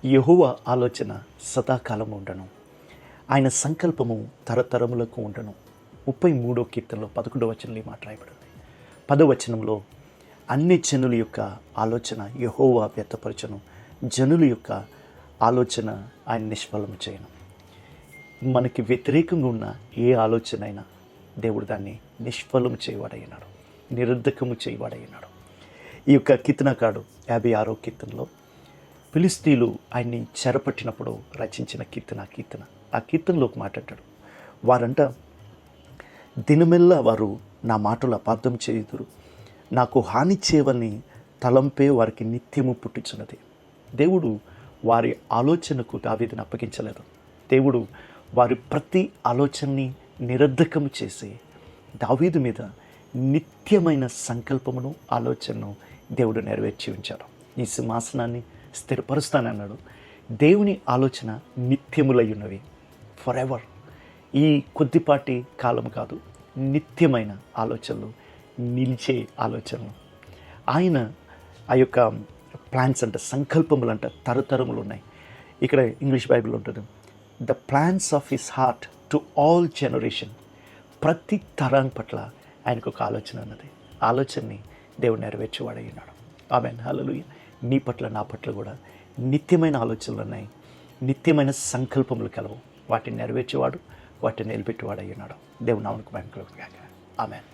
యెహోవా ఆలోచన సదాకాలం ఉండను, ఆయన సంకల్పము తరతరములకు ఉండను. 33వ కీర్తనలో 11వ వచనంలో మాట్లాడబడింది. 10వ వచనంలో అన్ని జనుల యొక్క ఆలోచన యెహోవా వ్యక్తపరచను, జనుల యొక్క ఆలోచన ఆయన నిష్ఫలము చేయను. మనకి వ్యతిరేకంగా ఉన్న ఏ ఆలోచన అయినా దేవుడు దాన్ని నిష్ఫలము చేయవాడయ్యాడు, నిరర్ధకము చేయవాడయ్యాడు. ఈ యొక్క కీర్తనకారుడు 56వ కీర్తనలో ఫిలిస్తీయులు ఆయన్ని చెరపట్టినప్పుడు రచించిన కీర్తన. ఆ కీర్తనలోకి మాట్లాడాడు. వారంట దినమెల్లా వారు నా మాటలు అపార్థం చేయుదురు, నాకు హాని చేయవని తలంపే వారికి నిత్యము పుట్టుచున్నది. దేవుడు వారి ఆలోచనకు దావీదును అప్పగించలేదు. దేవుడు వారి ప్రతి ఆలోచనని నిరర్ధకము చేసి దావీదు మీద నిత్యమైన సంకల్పమును ఆలోచనను దేవుడు నెరవేర్చి ఉంచాడు. ఈ సింహాసనాన్ని స్థిరపరుస్తానన్నాడు. దేవుని ఆలోచన నిత్యములై ఉన్నవి, ఫర్ ఎవర్. ఈ కొద్దిపాటి కాలం కాదు, నిత్యమైన ఆలోచనలు, నిలిచే ఆలోచనలు. ఆయన ఆ యొక్క ప్లాన్స్ అంట, సంకల్పములు అంట తరతరములు ఉన్నాయి. ఇక్కడ ఇంగ్లీష్ బైబిల్ ఉంటుంది, the plans of his heart to all generation. ప్రతి తరం పట్ల ఆయనకు ఒక ఆలోచన ఉన్నది. ఆలోచనని దేవుడు నెరవేర్చేవాడై ఉన్నాడు. ఆమేన్, హల్లెలూయా. నీ పట్ల నా పట్ల కూడా నిత్యమైన ఆలోచనలు ఉన్నాయి, నిత్యమైన సంకల్పములు కలవు. వాటిని నెరవేర్చేవాడు, వాటిని నిలబెట్టేవాడు అయ్యున్నాడు. దేవుని నామమునకు మహిమ కలుగును గాక. ఆమేన్.